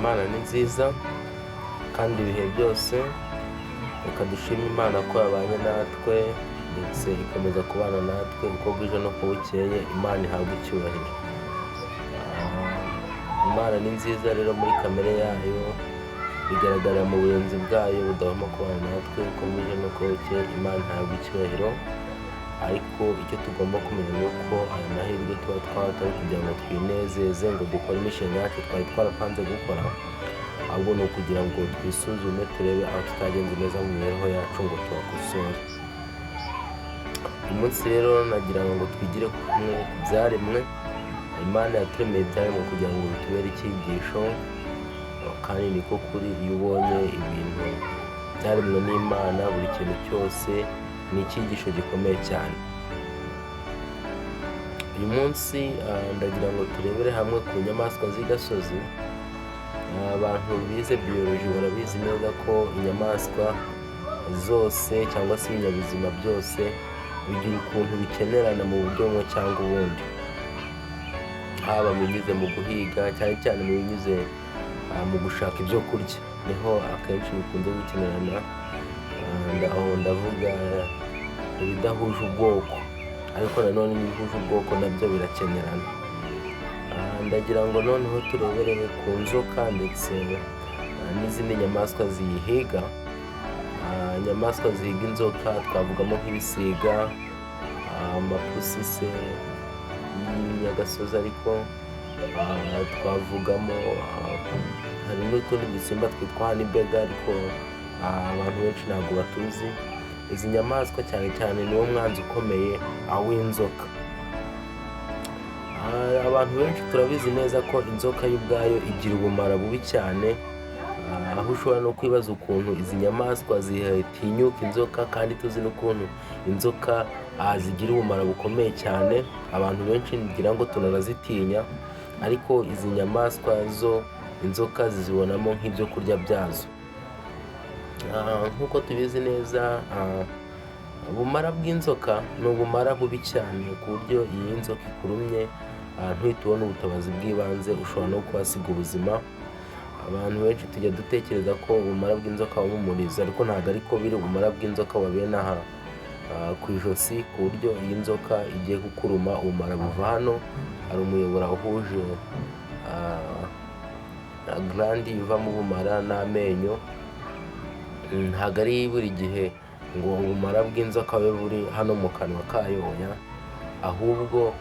Imana ni nziza kandi ibihe byose reka dushime Imana ko yabanye natwe ndetse ikomeza kubana natwe uko bwije n'uko bukeye. Imana ihabwa icyubahiro. Imana ni nziza rero muri kamere yayo, bigaragara mu burinzi bwayo budahwema kubana natwe uko bwije n'uko bukeye. Imana ihabwa icyubahiro, ariko icyo tugomba kumenya ni uko aya mahirwe tuba twatari kugira ngo twinezeze ngo dukore imishinga yacu twari twarapanze gukora, ahubwo ni ukugira ngo twisuzume turebe aho tutagenze neza mu mibereho yacu ngo tubakosore. Uyu munsi rero nagira ngo twigire kumwe ku byaremwe. Imana yaturemeye ibyaremwe kugira ngo bitubere icyigisho, kandi niko kuri. Iyo ubonye ibintu byaremwe n'Imana, buri kintu cyose ni icyigisho gikomeye cyane. Uyu munsi ndagira ngo turebere hamwe ku nyamaswa z'igasozi. Abantu bize biyoloji barabizi neza ko inyamaswa zose cyangwa se ibinyabuzima byose bigira ukuntu bikenerana mu buryo bumwe cyangwa ubundi, haba mu binyuze mu guhiga, cyane cyane mu binyuze mu gushaka ibyo kurya, niho akenshi bikunze gukenerana. Aho ndavuga ibidahuje ubwoko, ariko nanone n'ibihuje ubwoko nabyo birakenerana. Ndagira ngo noneho turebere ku nzoka ndetse n'izindi nyamaswa ziyihiga. Inyamaswa zihiga inzoka twavugamo nk'ibisiga, amapusi se y'inyagasozi, ariko twavugamo hari n'utundi dusimba twitwa hanibega, ariko abantu benshi ntabwo batuzi. Izi nyamaswa cyane cyane niwo mwanzi ukomeye w'inzoka. Abantu benshi turabizi neza ko inzoka yo ubwayo igira ubumara bubi cyane, aho ushobora no kwibaza ukuntu izi nyamaswa zitinyuka inzoka, kandi tuzi n'ukuntu inzoka zigira ubumara bukomeye cyane. Abantu benshi ngira ngo tunarazitinya, ariko izi nyamaswa zo inzoka zizibonamo nk'ibyo kurya byazo. Nk'uko tubizi neza, ubumara bw'inzoka ni ubumara bubi cyane ku buryo iyi nzoka ikurumye ntuhite ubona ubutabazi bw'ibanze, ushobora no kuhasiga ubuzima. Abantu benshi tujya dutekereza ko ubumara bw'inzoka buba mu murizo, ariko ntabwo ariko biri. Ubumara bw'inzoka buba bene aha ku ijosi, ku buryo iyi nzoka igiye kukuruma ubumara buva hano. Hari umuyoboro uhuje glandi ivamo ubumara n'amenyo. Ntabwo ari buri gihe ngo ubumara bw'inzoka bube buri hano mu kanwa kayo, oya, ahubwo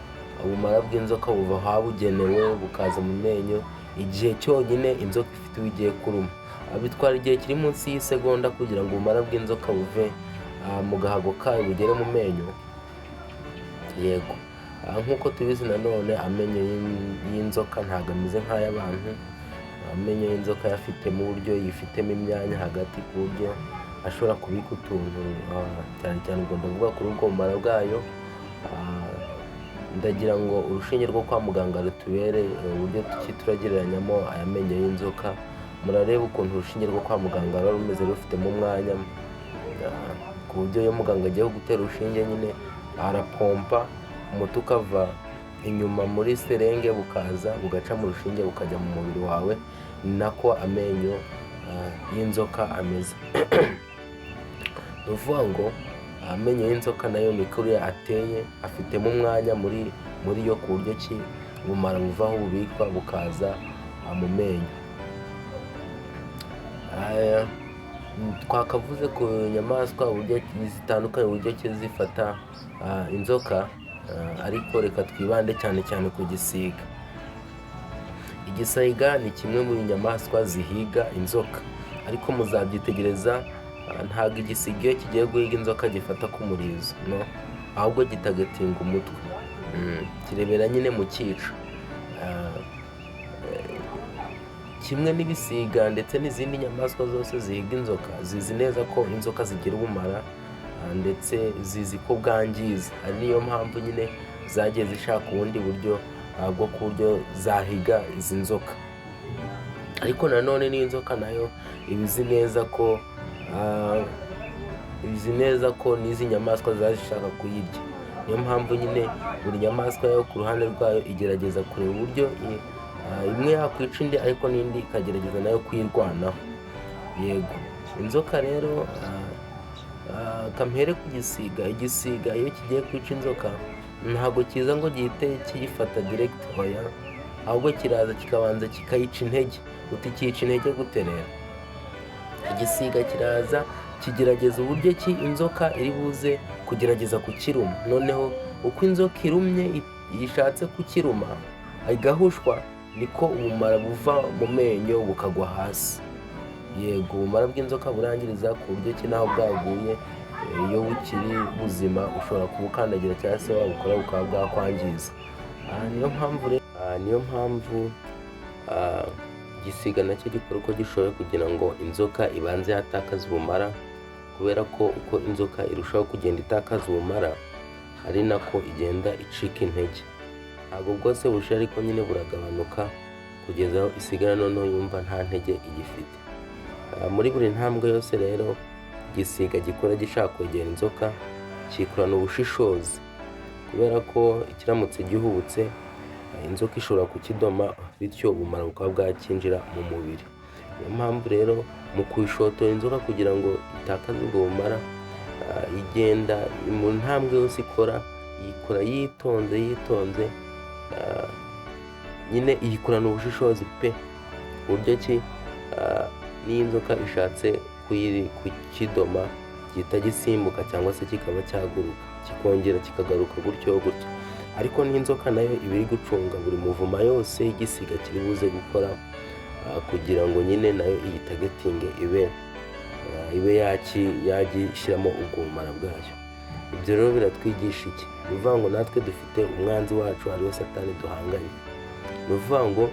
ubumara bw'inzoka buva ahabugenewe bukaza mu menyo igihe cyonyine inzoka ifite uwo igiye kuruma. Bitwara igihe kiri munsi y'isegonda kugira ngo ubumara bw'inzoka buve mu gahago kayo bugere mu menyo. Yego, nk'uko tubizi nanone amenyo y'inzoka ntabwo ameze nk'ay'abantu. Amenyo y'inzoka yafitemo uburyo yifitemo imyanya hagati, ku buryo ashobora kubika utuntu, cyane cyane ubwo ndavuga kuri ubwo bumara bwayo. Ndagira ngo urushinge rwo kwa muganga rutubere uburyo turagereranyamo aya menyo y'inzoka. Murareba ukuntu urushinge rwo kwa muganga ruba rumeze rufitemo umwanya, ku buryo iyo muganga agiye gutera urushinge nyine arapompa umuti ukava inyuma muri serenge bukaza bugaca mu rushinge bukajya mu mubiri wawe. Ni nako amenyo y'inzoka ameze. Ni ukuvuga ngo amenyo y'inzoka nayo ni kuriya ateye, afitemo umwanya muri yo, ku buryo ki ubumara buvaho bubikwa bukaza mu menyo. Twakavuze ku nyamaswa uburyo zitandukanye, uburyo ki zifata inzoka, ariko reka twibande cyane cyane ku gisiga. Igisiga ni kimwe mu nyamaswa zihiga inzoka, ariko muzabyitegereza, ntabwo igisiga iyo kigiye guhiga inzoka gifata ku murizo, no, ahubwo gitagatinga umutwe, kirebera nyine mu cyico. Kimwe n'ibisiga ndetse n'izindi nyamaswa zose zihiga inzoka, zizi neza ko inzoka zigira ubumara, ndetse zizi ko bwangiza. Ari niyo mpamvu nyine zagiye zishaka ubundi buryo bwo ku buryo zahiga izi nzoka. Ariko nanone n'inzoka nayo ibizi neza ko n'izi nyamaswa zazishaka kuyirya. Niyo mpamvu nyine buri nyamaswa yo ku ruhande rwayo igerageza kureba uburyo imwe yakwica indi ariko n'indi ikagerageza nayo kwirwanaho. Yego, inzoka rero kampere ku gisiga. Igisiga iyo kigiye kwica inzoka ntabwo kiza ngo gihite kiyifata direct, oya, ahubwo kiraza kikabanza kikayica intege. Uti kiyica intege gute rero? Igisiga kiraza kigerageza uburyo ki inzoka iri buze kugerageza kukiruma. Noneho uko inzoka irumye yishatse kukiruma igahushwa, niko ubumara buva mu menyo bukagwa hasi. Yego, ubumara bw'inzoka burangiriza ku buryo ki naho bwaguye, iyo bukiri buzima ushobora kubukandagira cyangwa se wabukora bukaba bwakwangiza. Niyo mpamvu igisiga nacyo gikora uko gishoboye kugira ngo inzoka ibanze yatakaza ubumara, kubera ko uko inzoka irushaho kugenda itakaza ubumara ari nako igenda icika intege. Ntabwo bwose bushira ariko nyine buragabanuka kugeza aho isigara noneho yumva nta ntege igifite. Muri buri ntambwe yose rero igisiga gikora gishaka kwegera inzoka kikorana ubushishozi, kubera ko ikiramutse gihubutse inzoka ishobora kukidoma, bityo ubumara bukaba bwakinjira mu mubiri. Niyo mpamvu rero mu kuyishotora inzoka kugira ngo itakaze ubwo bumara, igenda mu ntambwe yose ikora yitonze, nyine iyikorana ubushishozi pe, uburyo ki n'iyo inzoka ishatse kukidoma gihita gisimbuka cyangwa se kikaba cyaguruka kikongera kikagaruka gutyo. Ariko n'inzoka nayo iba iri gucunga buri muvuma yose igisiga kiri buze gukora, kugira ngo nyine nayo iyitagetinge ibe yagishyiramo ubwo bumara bwayo. Ibyo rero biratwigisha iki? Ni ukuvuga ngo natwe dufite umwanzi wacu ariwe Satani duhanganye. Ni ukuvuga ngo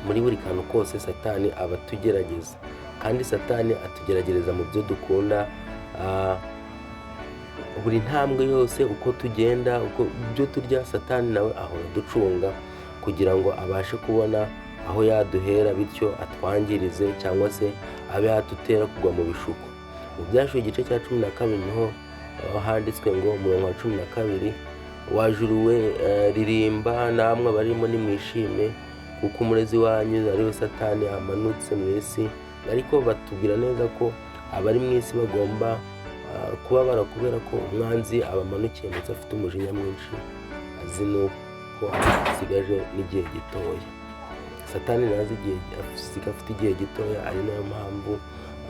muri buri kantu kose Satani aba atugerageza, kandi Satani atugeragereza mu byo dukunda. Buri ntambwe yose uko tugenda, uko ibyo turya, Satani nawe ahora ducunga kugira ngo abashe kubona aho yaduhera, bityo atwangirize cyangwa se abe yadutera kugwa mu bishuko. Mu Byashuwe igice cya 12 niho handitswe ngo umurongo wa 12, wajuruwe ririmba namwe barimo nimwishime kuko umurezi wanyu ariwe Satani amanutse mu isi. Ariko batubwira neza ko abari mu isi bagomba kubabara kubera ko umwanzi abamanukiye ndetse afite umujinya mwinshi, azi nuko asigaje n'igihe gitoya. Satani nazi afite igihe gitoya, ari nayo mpamvu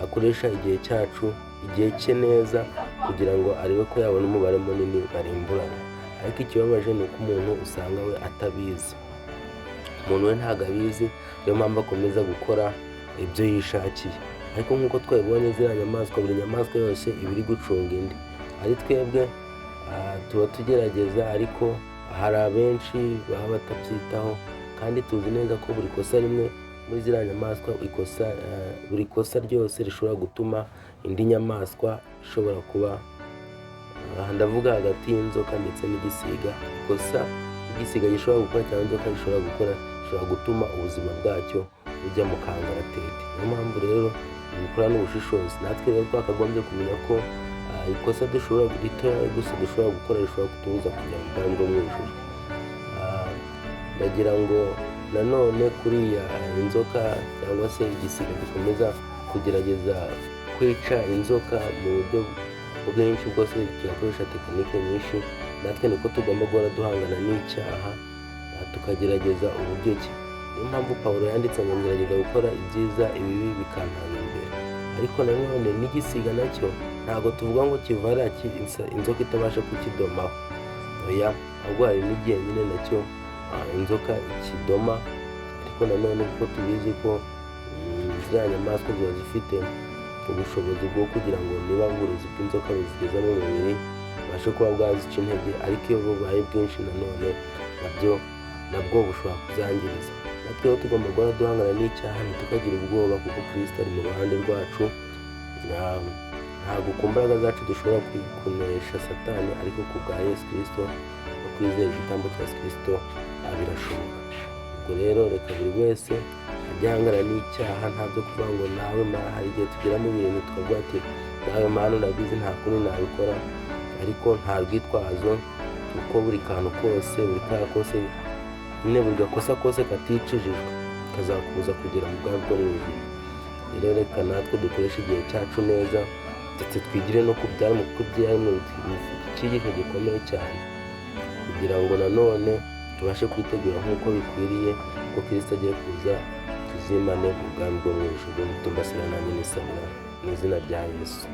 akoresha igihe cyacu, igihe cye neza, kugira ngo arebe ko yabona umubare munini barimburana. Ariko ikibabaje ni uko umuntu usanga we atabizi. Umuntu we ntabwo abizi, niyo mpamvu akomeza gukora ibyo yishakiye. Ariko nk'uko twabibonye ziriya nyamaswa, buri nyamaswa yose iba iri gucunga indi. Ari twebwe tuba tugerageza, ariko hari abenshi baba batabyitaho, kandi tuzi neza ko buri kosa rimwe muri ziriya nyamaswa, buri kosa ryose rishobora gutuma indi nyamaswa ishobora kuba, ndavuga hagati y'inzoka ndetse n'igisiga, ikosa igisiga gishobora gukora cyangwa inzoka gishobora gukora gishobora gutuma ubuzima bwacyo bujya mu kangaratete. Niyo mpamvu rero gukora n'ubushishozi. Natwe rero twakagombye kumenya ko ikosa ritoya gusa dushobora gukora rishobora kutubuza kujya mu bwami bwo mu ijuru. Ndagira ngo nanone kuriya inzoka cyangwa se igisiga gikomeza kugerageza kwica inzoka mu buryo bwinshi bwose, kigakoresha tekinike nyinshi. Natwe niko tugomba guhora duhangana n'icyaha, tukagerageza uburyo ki. Niyo mpamvu Pawulo yanditse ngo ngerageza gukora ibyiza, ibibi bikantanga imbere. Ariko nanone n'igisiga nacyo ntabwo tuvuga ngo kivara inzoka itabasha kukidomaho, oya, ahubwo hari n'igihe nyine nacyo inzoka ikidoma. Ariko nanone kuko tubizi ko ziriya nyamaswa ziba zifite ubushobozi bwo kugira ngo niba uburozi bw'inzoka buzigeza mu mubiri babashe kuba bwazica intege, ariko iyo bubaye bwinshi nanone nabwo bushobora kuzangiriza. Natwe rero tugomba guhora duhangana n'icyaha, ntitukagira ubwoba, kuko Kristo ari mu ruhande rwacu. Ntabwo ku mbaraga zacu dushobora kunesha Satani, ariko ku bwa Yesu Kristo no kwizera igitambo cya Yesu Kristo birashoboka. Ubwo rero reka buri wese ajye ahangana n'icyaha, ntabyo kuvuga ngo nawe hari igihe tugera mu bintu tukavuga ati nawe Mana urabizi nta kundi nabikora, ariko nta rwitwazo, kuko buri kantu kose, buri kaha kose nyine buri gakosa kose katicishijwe kazakubuza kugera mu bwami bwo mu ijuru. Rero reka natwe dukoreshe igihe cyacu neza ndetse twigire no ku byaremwe, kuko ibyaremwe bifite icyigisho gikomeye cyane, kugira ngo nanone tubashe kwitegura nk'uko bikwiriye ko Kristo agiye kuza tuzimane mu bwami bwo mu ijuru. Mutumbasira nanjye nisabira mu izina rya Yesu.